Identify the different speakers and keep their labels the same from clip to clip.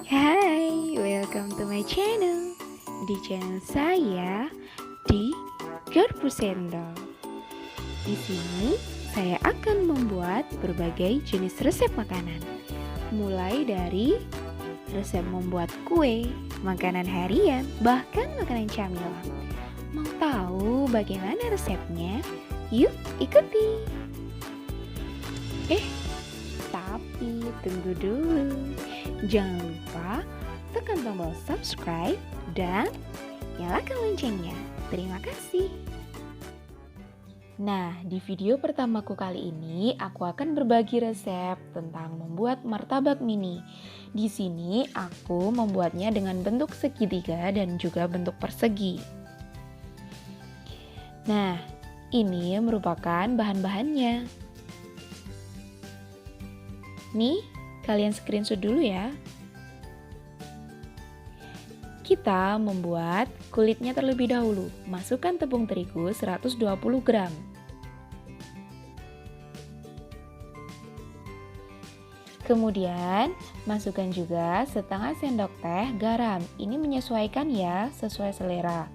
Speaker 1: Hai, welcome to my channel. Di channel saya di Garpu Sendok. Di sini saya akan membuat berbagai jenis resep makanan. Mulai dari resep membuat kue, makanan harian, bahkan makanan camilan. Mau tahu bagaimana resepnya? Yuk ikuti. Tapi tunggu dulu. Jangan lupa tekan tombol subscribe dan nyalakan loncengnya. Terima kasih. Nah, di video pertamaku kali ini aku akan berbagi resep tentang membuat martabak mini. Di sini aku membuatnya dengan bentuk segitiga dan juga bentuk persegi. Nah, ini merupakan bahan-bahannya. Nih, kalian screenshot dulu ya. Kita membuat kulitnya terlebih dahulu. Masukkan tepung terigu 120 gram. Kemudian, masukkan juga setengah sendok teh garam. Ini menyesuaikan ya, sesuai selera.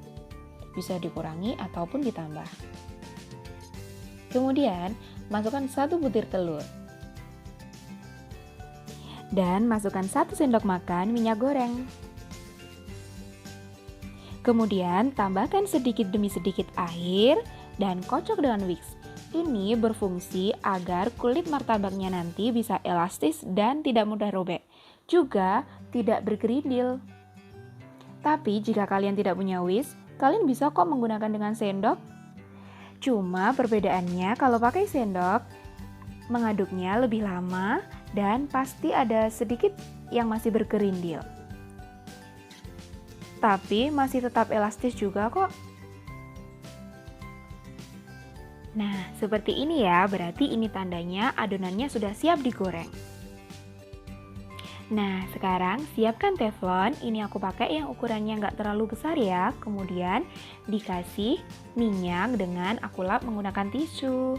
Speaker 1: Bisa dikurangi ataupun ditambah. Kemudian, masukkan 1 butir telur. Dan masukkan 1 sendok makan minyak goreng. Kemudian tambahkan sedikit demi sedikit air dan kocok dengan whisk. Ini berfungsi agar kulit martabaknya nanti bisa elastis dan tidak mudah robek. Juga tidak bergerindil. Tapi jika kalian tidak punya whisk, kalian bisa kok menggunakan dengan sendok. Cuma perbedaannya kalau pakai sendok, mengaduknya lebih lama dan pasti ada sedikit yang masih bergerindil. Tapi masih tetap elastis juga kok. Nah, seperti ini ya, berarti ini tandanya adonannya sudah siap digoreng. Nah, sekarang siapkan teflon. Ini aku pakai yang ukurannya nggak terlalu besar ya. Kemudian dikasih minyak dengan aku lap menggunakan tisu.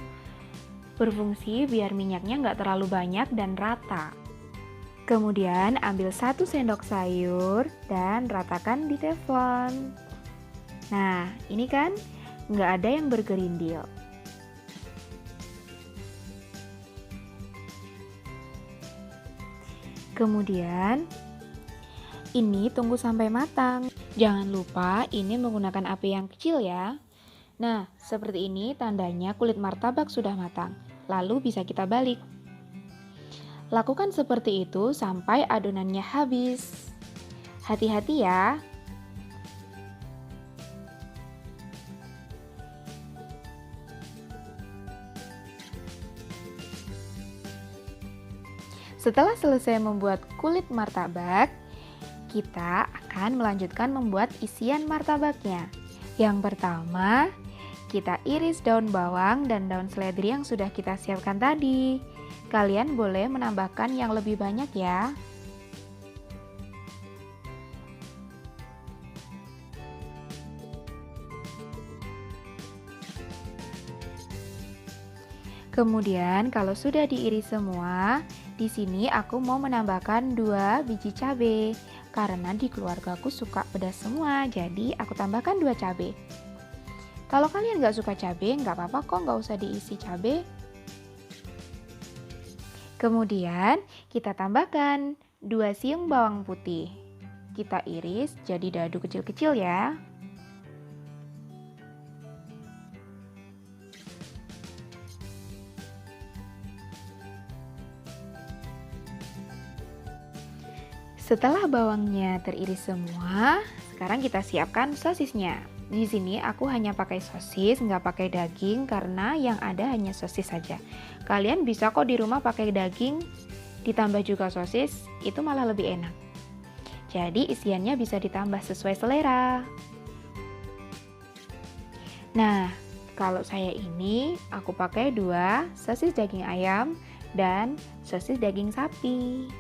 Speaker 1: Berfungsi biar minyaknya nggak terlalu banyak dan rata. Kemudian ambil 1 sendok sayur dan ratakan di teflon. Nah, ini kan nggak ada yang bergerindil. Kemudian ini tunggu sampai matang. Jangan lupa ini menggunakan api yang kecil ya. Nah, seperti ini tandanya kulit martabak sudah matang. Lalu bisa kita balik. Lakukan seperti itu sampai adonannya habis. Hati-hati ya. Setelah selesai membuat kulit martabak, kita akan melanjutkan membuat isian martabaknya. Yang pertama, kita iris daun bawang dan daun seledri yang sudah kita siapkan tadi. Kalian boleh menambahkan yang lebih banyak ya. Kemudian kalau sudah diiris semua, di sini aku mau menambahkan 2 biji cabai. Karena di keluargaku suka pedas semua, jadi aku tambahkan 2 cabai. Kalau kalian nggak suka cabai, nggak apa-apa kok, nggak usah diisi cabai. Kemudian kita tambahkan 2 siung bawang putih. Kita iris jadi dadu kecil-kecil ya. Setelah bawangnya teriris semua, sekarang kita siapkan sosisnya. Di sini aku hanya pakai sosis, nggak pakai daging karena yang ada hanya sosis saja. Kalian bisa kok di rumah pakai daging, ditambah juga sosis, itu malah lebih enak. Jadi isiannya bisa ditambah sesuai selera. Nah, kalau saya ini aku pakai 2 sosis daging ayam dan sosis daging sapi.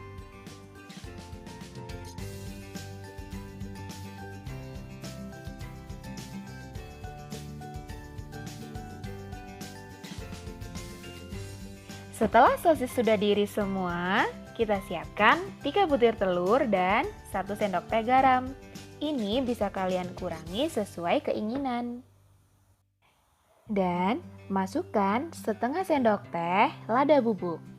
Speaker 1: Setelah sosis sudah diiris semua, Kita siapkan 3 butir telur dan 1 sendok teh garam. Ini bisa kalian kurangi sesuai keinginan. Dan masukkan setengah sendok teh lada bubuk.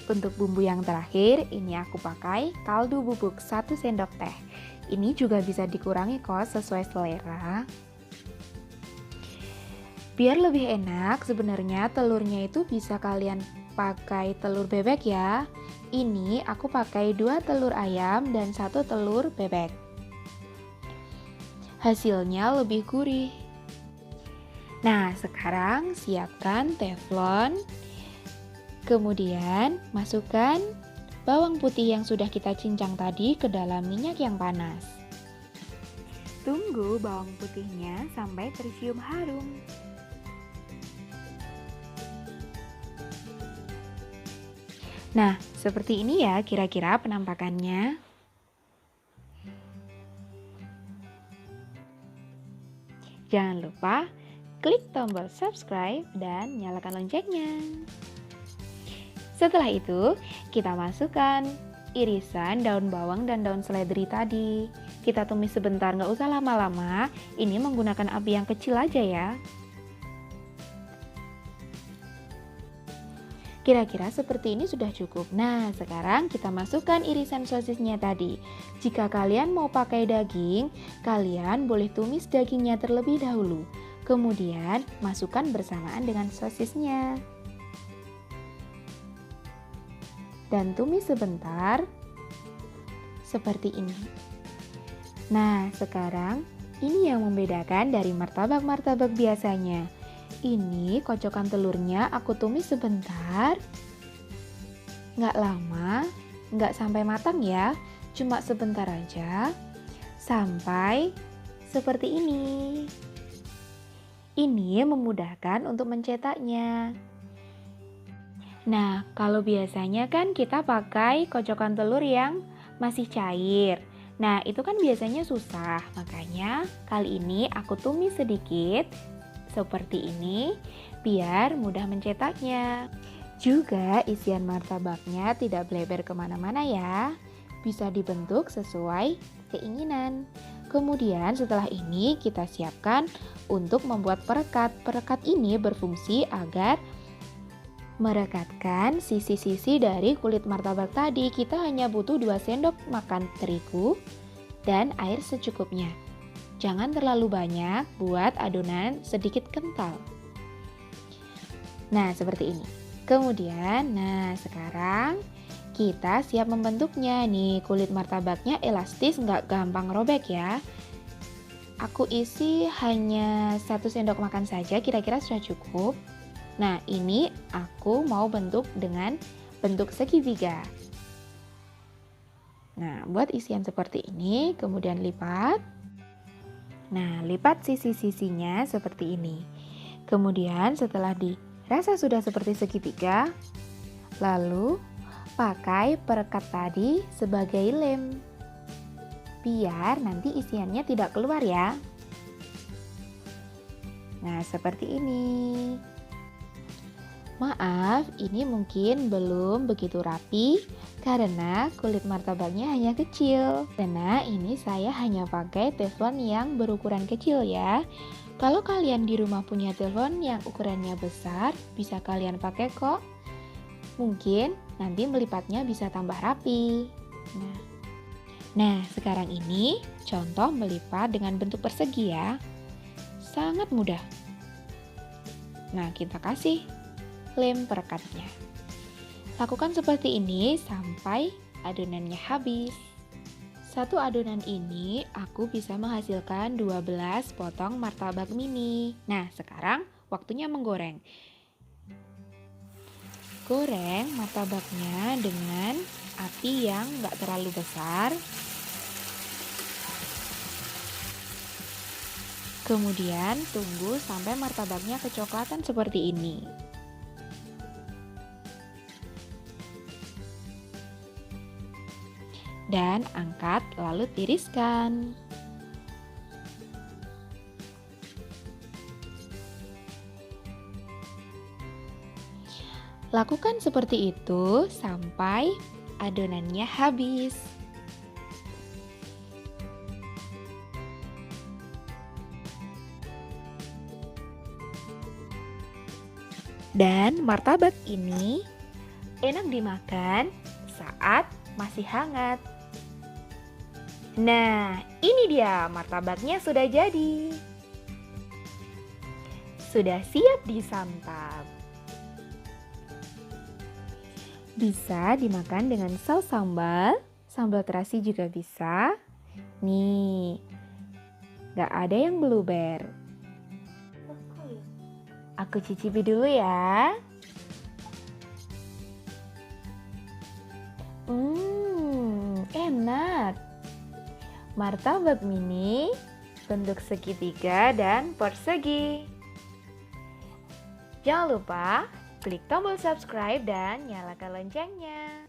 Speaker 1: Untuk bumbu yang terakhir, ini aku pakai kaldu bubuk 1 sendok teh. Ini juga bisa dikurangi kok sesuai selera. Biar lebih enak, sebenarnya telurnya itu bisa kalian pakai telur bebek ya. Ini aku pakai 2 telur ayam dan 1 telur bebek. Hasilnya lebih gurih. Nah, sekarang siapkan teflon. Kemudian masukkan bawang putih yang sudah kita cincang tadi ke dalam minyak yang panas. Tunggu bawang putihnya sampai tercium harum. Nah, seperti ini ya kira-kira penampakannya. Jangan lupa klik tombol subscribe dan nyalakan loncengnya. Setelah itu, kita masukkan irisan daun bawang dan daun seledri tadi. Kita tumis sebentar, nggak usah lama-lama. Ini menggunakan api yang kecil aja ya. Kira-kira seperti ini sudah cukup. Nah, sekarang kita masukkan irisan sosisnya tadi. Jika kalian mau pakai daging, kalian boleh tumis dagingnya terlebih dahulu. Kemudian, masukkan bersamaan dengan sosisnya. Dan tumis sebentar seperti ini. Nah, sekarang ini yang membedakan dari martabak-martabak biasanya. Ini kocokan telurnya aku tumis sebentar. Nggak lama, nggak sampai matang ya, cuma sebentar aja. Sampai seperti ini. Ini memudahkan untuk mencetaknya. Nah, kalau biasanya kan kita pakai kocokan telur yang masih cair. Nah, itu kan biasanya susah. Makanya kali ini aku tumis sedikit seperti ini biar mudah mencetaknya. Juga isian martabaknya tidak bleber kemana-mana ya. Bisa dibentuk sesuai keinginan. Kemudian setelah ini kita siapkan untuk membuat perekat. Perekat ini berfungsi agar merekatkan sisi-sisi dari kulit martabak tadi. Kita hanya butuh 2 sendok makan terigu dan air secukupnya. Jangan terlalu banyak, buat adonan sedikit kental. Nah, seperti ini. Kemudian, sekarang kita siap membentuknya. Nih, kulit martabaknya elastis, nggak gampang robek ya. Aku isi hanya 1 sendok makan saja, kira-kira sudah cukup. Nah, ini aku mau bentuk dengan bentuk segitiga. Nah, buat isian seperti ini, kemudian lipat. Nah, lipat sisi-sisinya seperti ini. Kemudian setelah dirasa sudah seperti segitiga, lalu pakai perekat tadi sebagai lem. Biar nanti isiannya tidak keluar ya. Nah, seperti ini. Maaf, ini mungkin belum begitu rapi karena kulit martabaknya hanya kecil. Karena ini saya hanya pakai teflon yang berukuran kecil ya. Kalau kalian di rumah punya teflon yang ukurannya besar, bisa kalian pakai kok. Mungkin nanti melipatnya bisa tambah rapi. Nah, sekarang ini contoh melipat dengan bentuk persegi ya. Sangat mudah. Nah, kita kasih lem perekatnya. Lakukan seperti ini sampai adonannya habis. Satu adonan ini aku bisa menghasilkan 12 potong martabak mini. Nah, sekarang waktunya menggoreng. Goreng martabaknya dengan api yang nggak terlalu besar. Kemudian tunggu sampai martabaknya kecoklatan seperti ini. dan angkat lalu tiriskan. Lakukan seperti itu sampai adonannya habis. Dan martabak ini enak dimakan saat masih hangat. Nah, ini dia martabaknya sudah jadi. Sudah siap disantap. Bisa dimakan dengan saus sambal terasi juga bisa. Nih, gak ada yang blueberry. Aku cicipi dulu ya. Enak. Martabak mini bentuk segitiga dan persegi. Jangan lupa klik tombol subscribe dan nyalakan loncengnya.